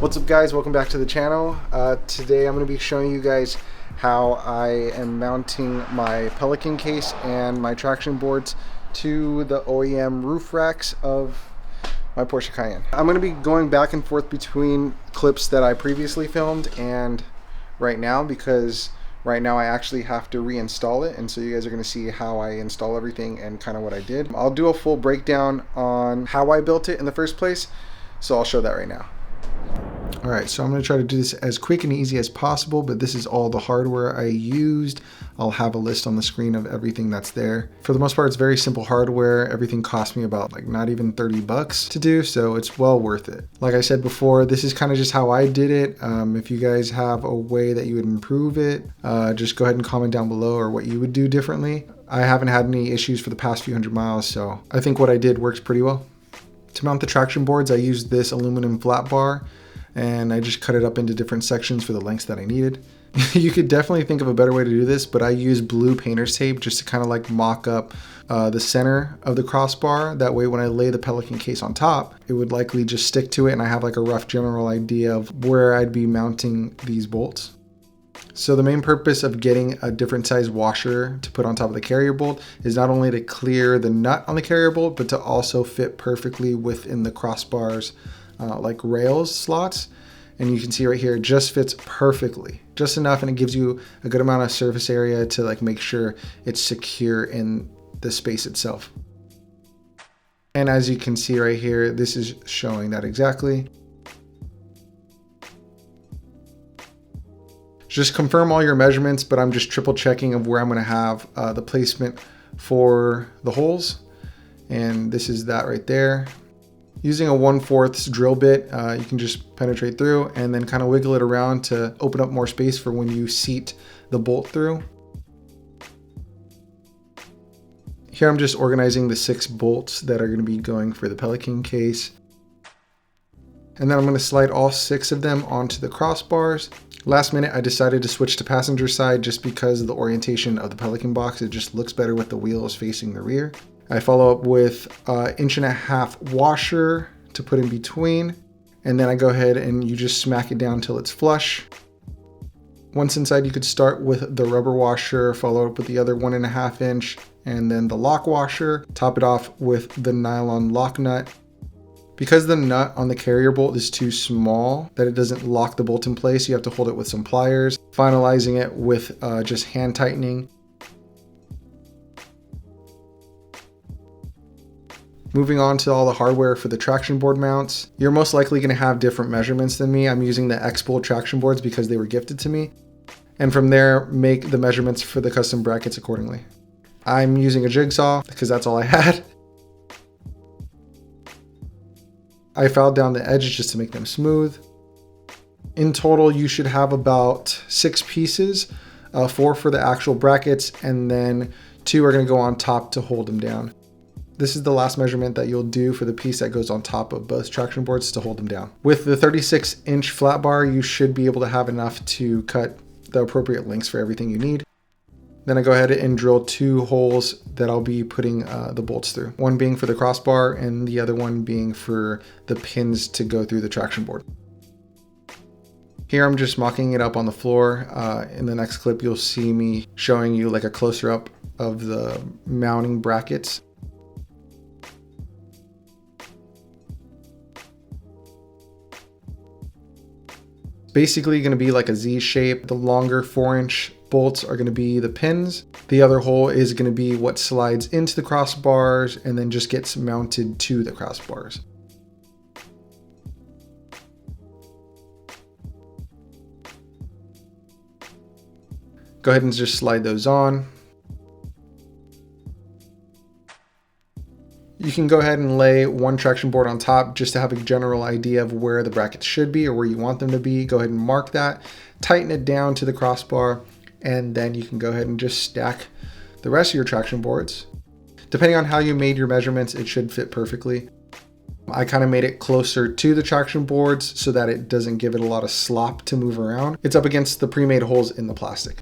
What's up guys, welcome back to the channel. Today I'm going to be showing you guys how I am mounting my Pelican case and my traction boards to the OEM roof racks of my Porsche Cayenne. I'm going to be going back and forth between clips that I previously filmed and right now, because right now I actually have to reinstall it, and so you guys are going to see how I install everything and kind of what I did. I'll do a full breakdown on how I built it in the first place, so I'll show that right now. Alright, so I'm going to try to do this as quick and easy as possible, but this is all the hardware I used. I'll have a list on the screen of everything that's there. For the most part, it's very simple hardware. Everything cost me about not even 30 bucks to do, so it's well worth it. Like I said before, this is kind of just how I did it. If you guys have a way that you would improve it, just go ahead and comment down below or what you would do differently. I haven't had any issues for the past few hundred miles, so I think what I did works pretty well. To mount the traction boards, I used this aluminum flat bar, and I just cut it up into different sections for the lengths that I needed. You could definitely think of a better way to do this, but I use blue painter's tape just to kind of mock up the center of the crossbar. That way when I lay the Pelican case on top, it would likely just stick to it, and I have a rough general idea of where I'd be mounting these bolts. So the main purpose of getting a different size washer to put on top of the carrier bolt is not only to clear the nut on the carrier bolt, but to also fit perfectly within the crossbars rails slots. And you can see right here, it just fits perfectly, just enough, and it gives you a good amount of surface area to make sure it's secure in the space itself. And as you can see right here, this is showing that exactly. Just confirm all your measurements, but I'm just triple checking of where I'm going to have the placement for the holes. And this is that right there. Using a 1/4 drill bit, you can just penetrate through and then kind of wiggle it around to open up more space for when you seat the bolt through. Here I'm just organizing the 6 bolts that are going to be going for the Pelican case. And then I'm going to slide all 6 of them onto the crossbars. Last minute I decided to switch to passenger side just because of the orientation of the Pelican box. It just looks better with the wheels facing the rear. I follow up with an 1.5 inch washer to put in between, and then I go ahead and you just smack it down till it's flush. Once inside, you could start with the rubber washer, follow up with the other 1.5 inch, and then the lock washer. Top it off with the nylon lock nut. Because the nut on the carrier bolt is too small that it doesn't lock the bolt in place, you have to hold it with some pliers, finalizing it with just hand tightening. Moving on to all the hardware for the traction board mounts. You're most likely going to have different measurements than me. I'm using the X-Bolt traction boards because they were gifted to me. And from there, make the measurements for the custom brackets accordingly. I'm using a jigsaw because that's all I had. I filed down the edges just to make them smooth. In total, you should have about 6 pieces, 4 for the actual brackets, and then 2 are going to go on top to hold them down. This is the last measurement that you'll do for the piece that goes on top of both traction boards to hold them down. With the 36-inch flat bar, you should be able to have enough to cut the appropriate lengths for everything you need. Then I go ahead and drill 2 holes that I'll be putting the bolts through. One being for the crossbar and the other one being for the pins to go through the traction board. Here I'm just mocking it up on the floor. In the next clip, you'll see me showing you a closer up of the mounting brackets. Basically going to be like a Z shape. The longer 4-inch bolts are going to be the pins. The other hole is going to be what slides into the crossbars and then just gets mounted to the crossbars. Go ahead and just slide those on. You can go ahead and lay 1 traction board on top just to have a general idea of where the brackets should be or where you want them to be. Go ahead and mark that, tighten it down to the crossbar, and then you can go ahead and just stack the rest of your traction boards. Depending on how you made your measurements, it should fit perfectly. I kind of made it closer to the traction boards so that it doesn't give it a lot of slop to move around. It's up against the pre-made holes in the plastic.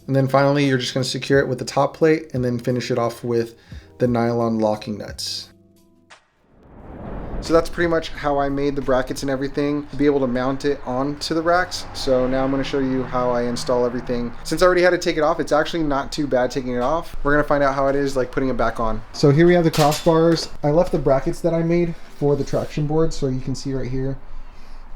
And then finally, you're just going to secure it with the top plate and then finish it off with the nylon locking nuts. So that's pretty much how I made the brackets and everything to be able to mount it onto the racks. So now I'm going to show you how I install everything. Since I already had to take it off, it's actually not too bad taking it off. We're going to find out how it is like putting it back on. So here we have the crossbars. I left the brackets that I made for the traction board, so you can see right here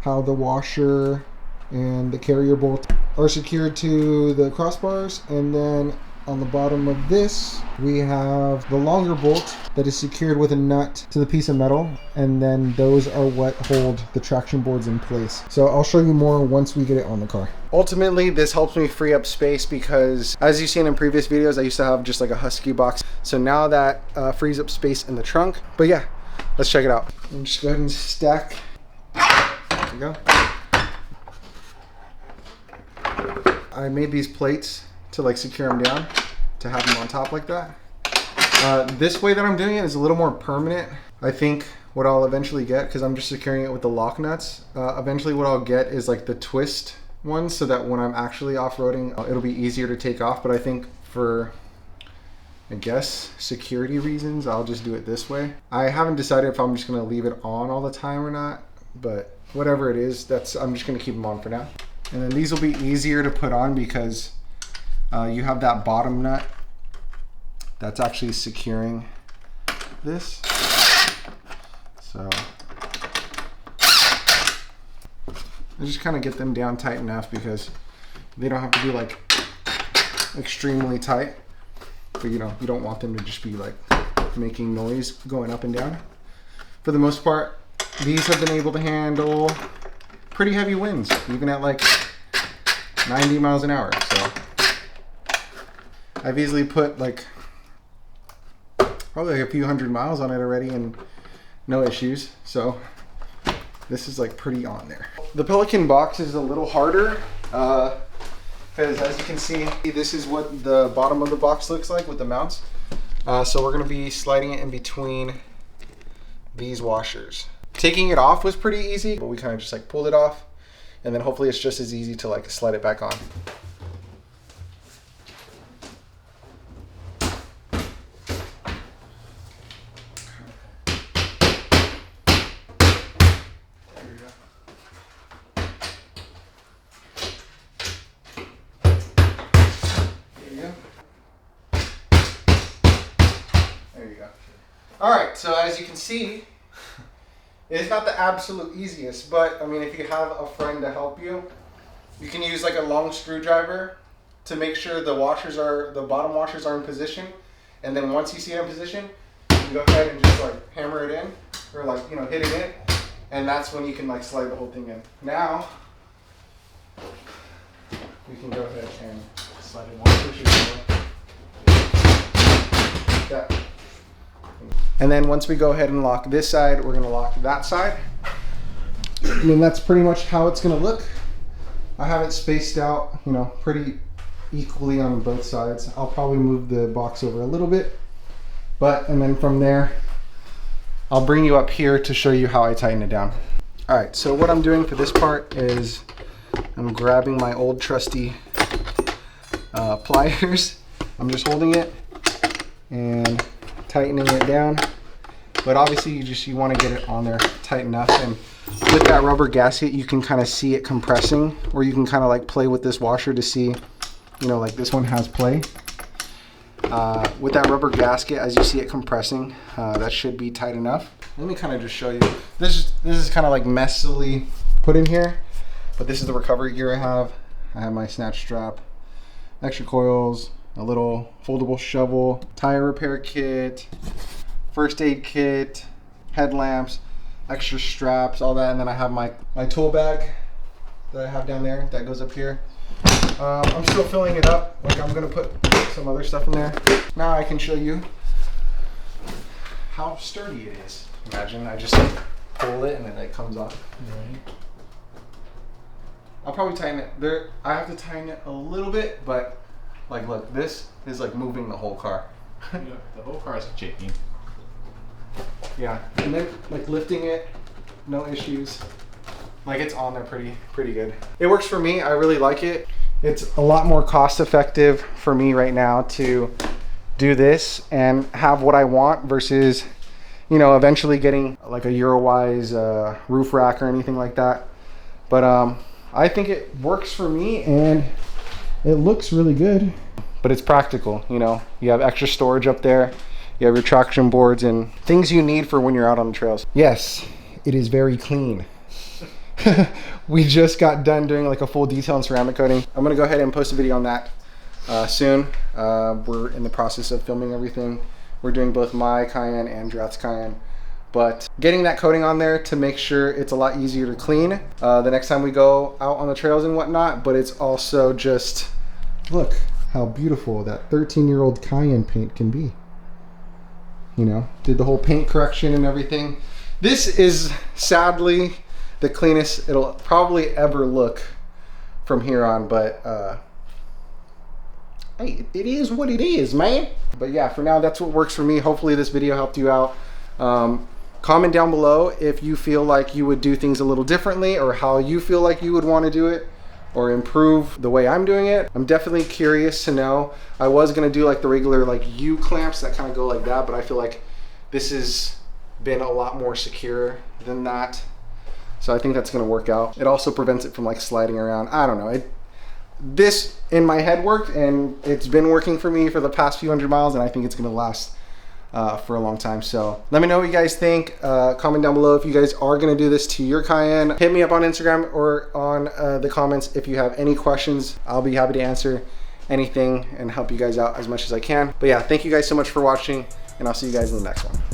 how the washer and the carrier bolt are secured to the crossbars, and then on the bottom of this we have the longer bolt that is secured with a nut to the piece of metal, and then those are what hold the traction boards in place. So I'll show you more once we get it on the car. Ultimately, this helps me free up space because, as you've seen in previous videos, I used to have just like a Husky box. So now that frees up space in the trunk. But yeah, let's check it out. I'm just go ahead and stack. There we go. I made these plates to like secure them down, to have them on top like that. This way that I'm doing it is a little more permanent. I think what I'll eventually get, because I'm just securing it with the lock nuts, eventually what I'll get is like the twist ones, so that when I'm actually off-roading, it'll be easier to take off. But I think for, I guess, security reasons, I'll just do it this way. I haven't decided if I'm just gonna leave it on all the time or not, but whatever it is, I'm just gonna keep them on for now. And then these will be easier to put on because you have that bottom nut that's actually securing this. So I just kind of get them down tight enough because they don't have to be like extremely tight, but you know, you don't want them to just be like making noise going up and down. For the most part, these have been able to handle pretty heavy winds, even at like 90 miles an hour. So I've easily put like probably like a few hundred miles on it already and no issues. So this is like pretty on there. The Pelican box is a little harder because as you can see, this is what the bottom of the box looks like with the mounts. So we're going to be sliding it in between these washers. Taking it off was pretty easy, but we kind of just like pulled it off, and then hopefully it's just as easy to like slide it back on. All right, so as you can see, it's not the absolute easiest, but I mean, if you have a friend to help you, you can use like a long screwdriver to make sure the bottom washers are in position. And then once you see it in position, you can go ahead and just like hammer it in, or like, you know, hit it in. And that's when you can like slide the whole thing in. Now, we can go ahead and slide it more pushes like that. And then once we go ahead and lock this side, we're gonna lock that side. And then that's pretty much how it's gonna look. I have it spaced out, you know, pretty equally on both sides. I'll probably move the box over a little bit, and then from there, I'll bring you up here to show you how I tighten it down. All right, so what I'm doing for this part is I'm grabbing my old trusty pliers. I'm just holding it and tightening it down, but obviously you want to get it on there tight enough. And with that rubber gasket, you can kind of see it compressing, or you can kind of like play with this washer to see, you know, like this one has play. With that rubber gasket, as you see it compressing, that should be tight enough. Let me kind of just show you. This is kind of like messily put in here, but this is the recovery gear I have. I have my snatch strap, extra coils, a little foldable shovel, tire repair kit, first aid kit, headlamps, extra straps, all that. And then I have my tool bag that I have down there that goes up here. I'm still filling it up. Like, I'm gonna put some other stuff in there. Now I can show you how sturdy it is. Imagine I just like pull it and then it comes off. Right. I'll probably tighten it there. I have to tighten it a little bit, but like, look, this is like moving the whole car. Yeah, the whole car is shaking. Yeah, and then like lifting it, no issues. Like, it's on there pretty good. It works for me. I really like it. It's a lot more cost effective for me right now to do this and have what I want versus you know, eventually getting like a Eurowise roof rack or anything like that. But I think it works for me and it looks really good. But it's practical, you know. You have extra storage up there. You have your traction boards and things you need for when you're out on the trails. Yes, it is very clean. We just got done doing like a full detail and ceramic coating. I'm gonna go ahead and post a video on that soon. We're in the process of filming everything. We're doing both my Cayenne and Draft's Cayenne. But getting that coating on there to make sure it's a lot easier to clean the next time we go out on the trails and whatnot. But it's also just, look how beautiful that 13-year-old Cayenne paint can be. You know, did the whole paint correction and everything. This is sadly the cleanest it'll probably ever look from here on, but hey, it is what it is, man. But yeah, for now, that's what works for me. Hopefully this video helped you out. Comment down below if you feel like you would do things a little differently, or how you feel like you would want to do it or improve the way I'm doing it. I'm definitely curious to know. I was gonna do like the regular like U clamps that kind of go like that, but I feel like this has been a lot more secure than that. So I think that's gonna work out. It also prevents it from like sliding around. I don't know. This in my head worked, and it's been working for me for the past few hundred miles, and I think it's gonna last for a long time. So let me know what you guys think. Comment down below if you guys are gonna do this to your Cayenne. Hit me up on Instagram or on the comments if you have any questions. I'll be happy to answer anything and help you guys out as much as I can. But yeah, thank you guys so much for watching, and I'll see you guys in the next one.